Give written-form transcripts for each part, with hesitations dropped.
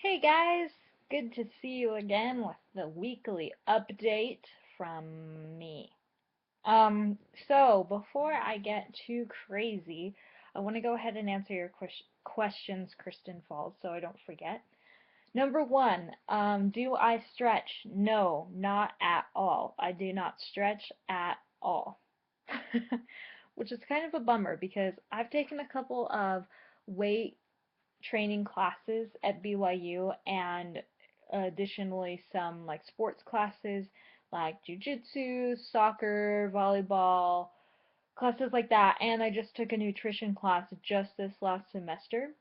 Hey guys, good to see you again with the weekly update from me. So before I get too crazy, I want to go ahead and answer your questions, Kristen Falls, so I don't forget. Number one, do I stretch? No, not at all. I do not stretch at all. Which is kind of a bummer because I've taken a couple of weight training classes at BYU and additionally some like sports classes like jujitsu, soccer, volleyball, classes like that. And I just took a nutrition class just this last semester.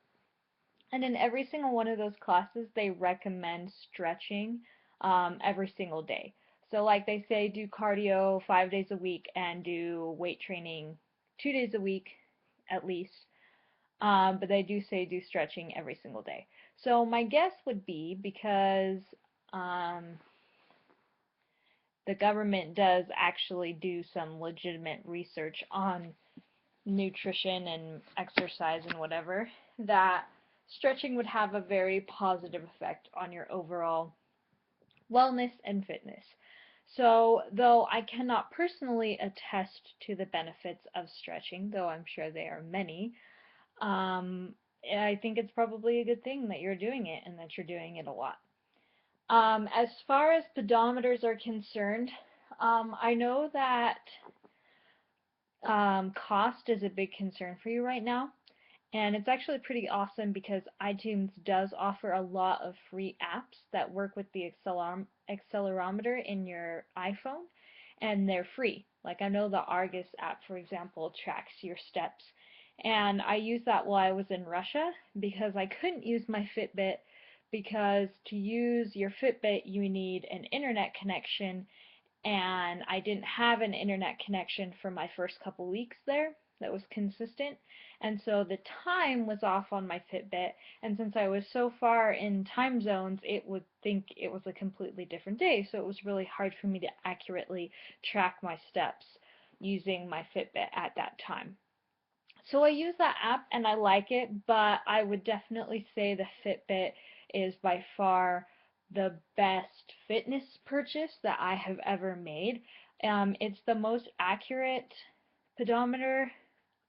And in every single one of those classes, they recommend stretching every single day. So, like they say, do cardio 5 days a week and do weight training 2 days a week at least. But they do say do stretching every single day. So my guess would be because um, the government does actually do some legitimate research on nutrition and exercise and whatever, that stretching would have a very positive effect on your overall wellness and fitness. So, though I cannot personally attest to the benefits of stretching, though I'm sure they are many, um, I think it's probably a good thing that you're doing it and that you're doing it a lot. As far as pedometers are concerned, I know that cost is a big concern for you right now, and it's actually pretty awesome because iTunes does offer a lot of free apps that work with the accelerometer in your iPhone, and they're free. Like I know the Argus app, for example, tracks your steps, and I used that while I was in Russia because I couldn't use my Fitbit because to use your Fitbit you need an internet connection, and I didn't have an internet connection for my first couple weeks there that was consistent, and so the time was off on my Fitbit, and since I was so far in time zones, it would think it was a completely different day, so it was really hard for me to accurately track my steps using my Fitbit at that time. So I use that app and I like it, but I would definitely say the Fitbit is by far the best fitness purchase that I have ever made. It's the most accurate pedometer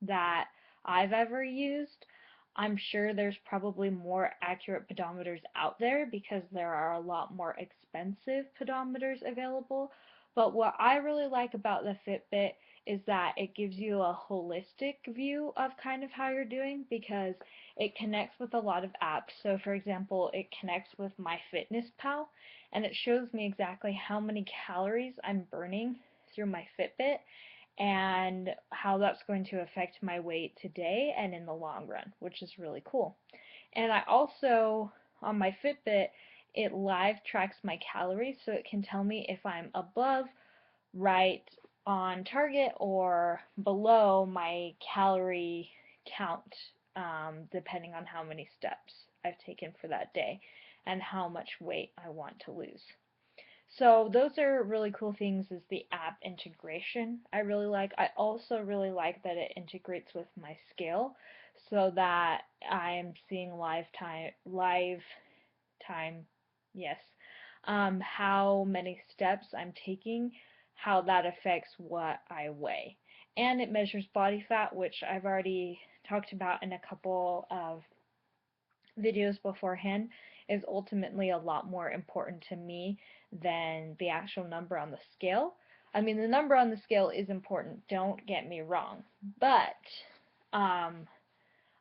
that I've ever used. I'm sure there's probably more accurate pedometers out there because there are a lot more expensive pedometers available. But what I really like about the Fitbit is that it gives you a holistic view of kind of how you're doing because it connects with a lot of apps. So, for example, it connects with MyFitnessPal and it shows me exactly how many calories I'm burning through my Fitbit and how that's going to affect my weight today and in the long run, which is really cool. And I also, on my Fitbit, it live tracks my calories so it can tell me if I'm above, right on target, or below my calorie count, depending on how many steps I've taken for that day and how much weight I want to lose. So those are really cool things is the app integration I really like. I also really like that it integrates with my scale so that I'm seeing live time, yes, how many steps I'm taking, how that affects what I weigh. And it measures body fat, which I've already talked about in a couple of videos beforehand, is ultimately a lot more important to me than the actual number on the scale. I mean, the number on the scale is important, don't get me wrong, but um,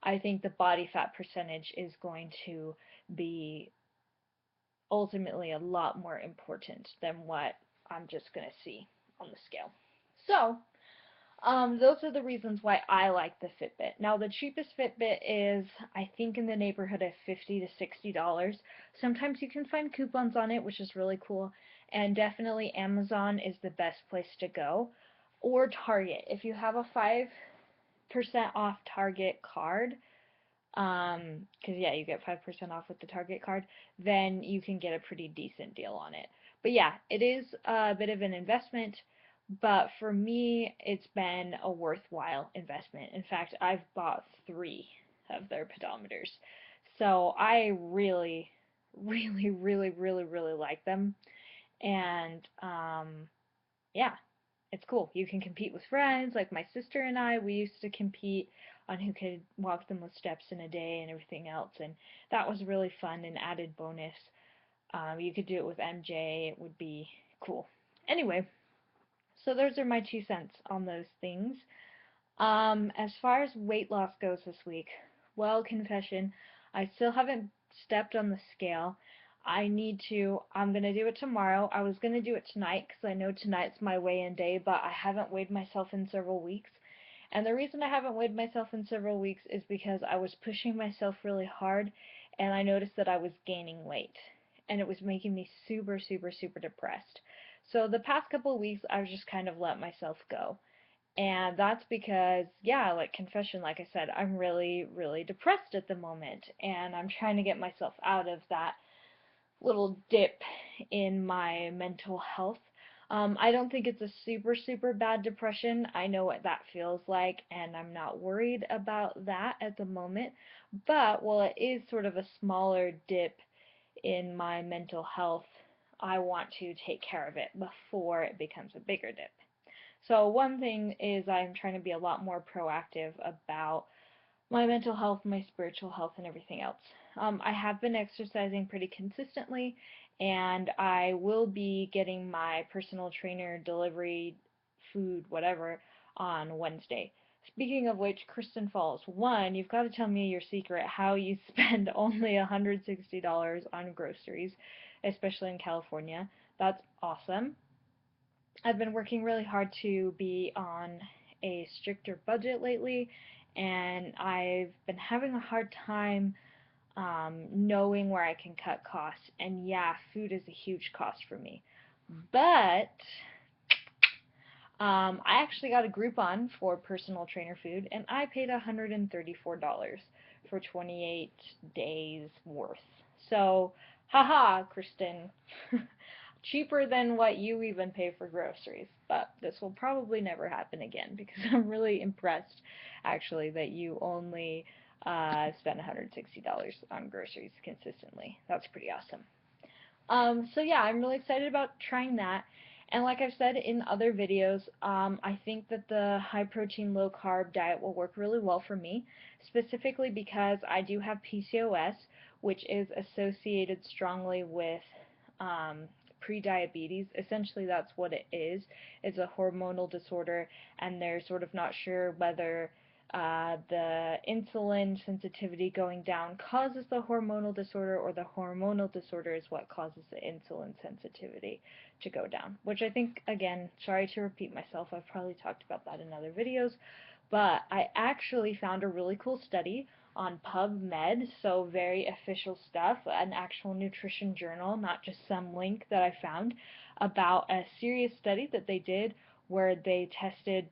I think the body fat percentage is going to be ultimately a lot more important than what I'm just going to see on the scale. So, those are the reasons why I like the Fitbit. Now, the cheapest Fitbit is, I think, in the neighborhood of $50 to $60. Sometimes you can find coupons on it, which is really cool. And definitely Amazon is the best place to go. Or Target. If you have a 5% off Target card, because yeah, you get 5% off with the Target card, then you can get a pretty decent deal on it. But yeah, it is a bit of an investment, but for me, it's been a worthwhile investment. In fact, I've bought three of their pedometers. So I really, really, really, really, really like them. And yeah, it's cool. You can compete with friends. Like my sister and I, we used to compete on who could walk the most steps in a day and everything else. And that was really fun and added bonus. You could do it with MJ. It would be cool. Anyway, so those are my 2 cents on those things. As far as weight loss goes this week, well, confession, I still haven't stepped on the scale. I need to. I'm gonna do it tomorrow. I was gonna do it tonight because I know tonight's my weigh-in day, but I haven't weighed myself in several weeks. And the reason I haven't weighed myself in several weeks is because I was pushing myself really hard, and I noticed that I was gaining weight, and it was making me super, super, super depressed. So the past couple of weeks, I've just kind of let myself go. And that's because, yeah, like confession, like I said, I'm really, really depressed at the moment. And I'm trying to get myself out of that little dip in my mental health. I don't think it's a super, super bad depression. I know what that feels like, and I'm not worried about that at the moment. But while it is sort of a smaller dip in my mental health, I want to take care of it before it becomes a bigger dip. So one thing is I'm trying to be a lot more proactive about my mental health, my spiritual health, and everything else. I have been exercising pretty consistently, and I will be getting my personal trainer delivery food, whatever, on Wednesday. Speaking of which, Kristen Falls, one, you've got to tell me your secret how you spend only $160 on groceries, especially in California. That's awesome. I've been working really hard to be on a stricter budget lately, and I've been having a hard time knowing where I can cut costs. And yeah, food is a huge cost for me. But I actually got a Groupon for personal trainer food, and I paid $134 for 28 days worth. So, haha, Kristen. Cheaper than what you even pay for groceries. But this will probably never happen again because I'm really impressed, actually, that you only spend $160 on groceries consistently. That's pretty awesome. So yeah, I'm really excited about trying that. And like I've said in other videos, I think that the high protein, low carb diet will work really well for me, specifically because I do have PCOS, which is associated strongly with um, prediabetes. Essentially, that's what it is. It's a hormonal disorder, and they're sort of not sure whether the insulin sensitivity going down causes the hormonal disorder, or the hormonal disorder is what causes the insulin sensitivity to go down. Which I think, again, sorry to repeat myself, I've probably talked about that in other videos, but I actually found a really cool study on PubMed, so very official stuff, an actual nutrition journal, not just some link that I found, about a serious study that they did where they tested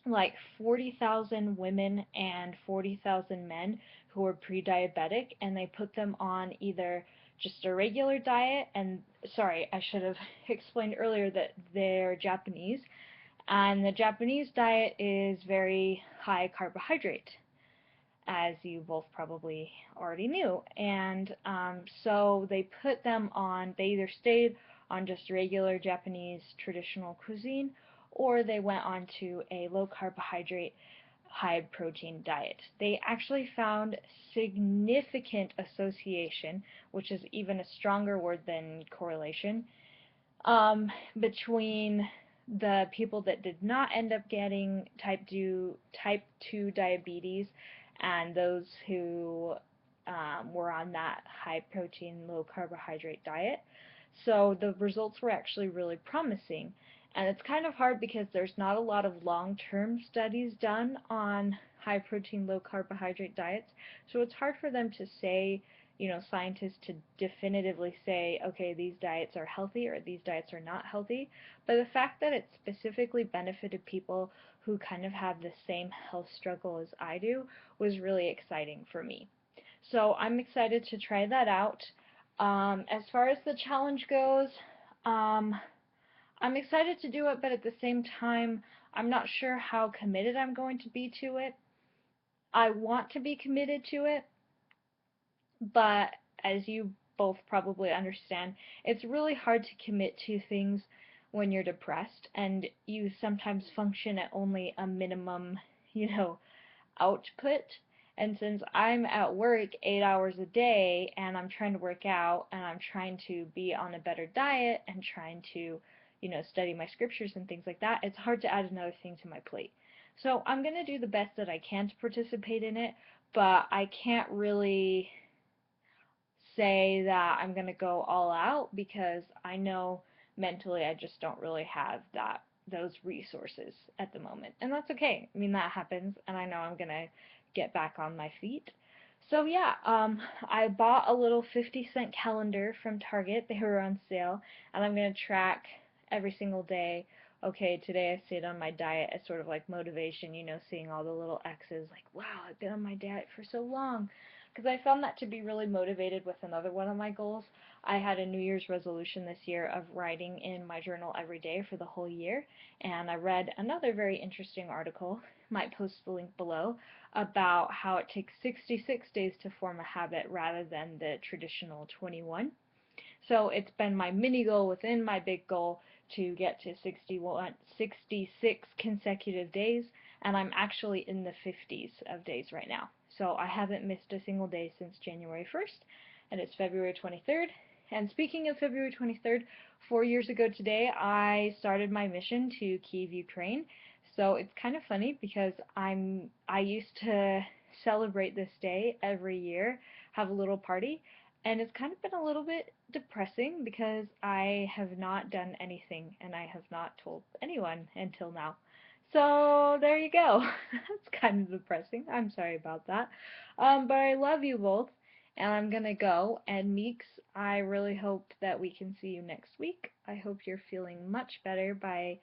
like 40,000 women and 40,000 men who were pre-diabetic, and they put them on either just a regular diet, and sorry, I should have explained earlier that they're Japanese, and the Japanese diet is very high carbohydrate, as you both probably already knew. And so they put them on, they either stayed on just regular Japanese traditional cuisine, or they went on to a low carbohydrate, high protein diet. They actually found significant association, which is even a stronger word than correlation, between the people that did not end up getting type 2 diabetes and those who were on that high protein, low carbohydrate diet. So the results were actually really promising. And it's kind of hard because there's not a lot of long-term studies done on high protein, low carbohydrate diets. So it's hard for them to say, scientists to definitively say, okay, these diets are healthy or these diets are not healthy. But the fact that it specifically benefited people who kind of have the same health struggle as I do was really exciting for me. So I'm excited to try that out. As far as the challenge goes, um, I'm excited to do it, but at the same time, I'm not sure how committed I'm going to be to it. I want to be committed to it, but as you both probably understand, it's really hard to commit to things when you're depressed and you sometimes function at only a minimum, you know, output. And since I'm at work 8 hours a day and I'm trying to work out and I'm trying to be on a better diet and trying to, study my scriptures and things like that, it's hard to add another thing to my plate. So I'm going to do the best that I can to participate in it, but I can't really say that I'm going to go all out because I know mentally I just don't really have those resources at the moment. And that's okay. I mean, that happens and I know I'm going to get back on my feet. So yeah, I bought a little 50-cent calendar from Target. They were on sale, and I'm going to track every single day. Okay, today I stayed on my diet as sort of like motivation, seeing all the little X's like, wow, I've been on my diet for so long. Because I found that to be really motivated with another one of my goals. I had a New Year's resolution this year of writing in my journal every day for the whole year, and I read another very interesting article, might post the link below, about how it takes 66 days to form a habit rather than the traditional 21. So it's been my mini goal within my big goal to get to 66 consecutive days, and I'm actually in the 50s of days right now. So I haven't missed a single day since January 1st, and it's February 23rd. And speaking of February 23rd, 4 years ago today, I started my mission to Kyiv, Ukraine. So it's kind of funny because I used to celebrate this day every year, have a little party, and it's kind of been a little bit depressing because I have not done anything and I have not told anyone until now. So there you go. That's kind of depressing. I'm sorry about that. But I love you both, and I'm gonna go. And Meeks, I really hope that we can see you next week. I hope you're feeling much better by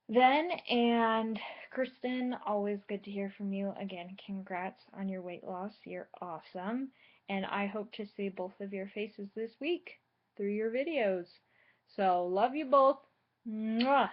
then. And Kristen, always good to hear from you. Again, congrats on your weight loss. You're awesome. And I hope to see both of your faces this week through your videos. So, love you both. Mwah!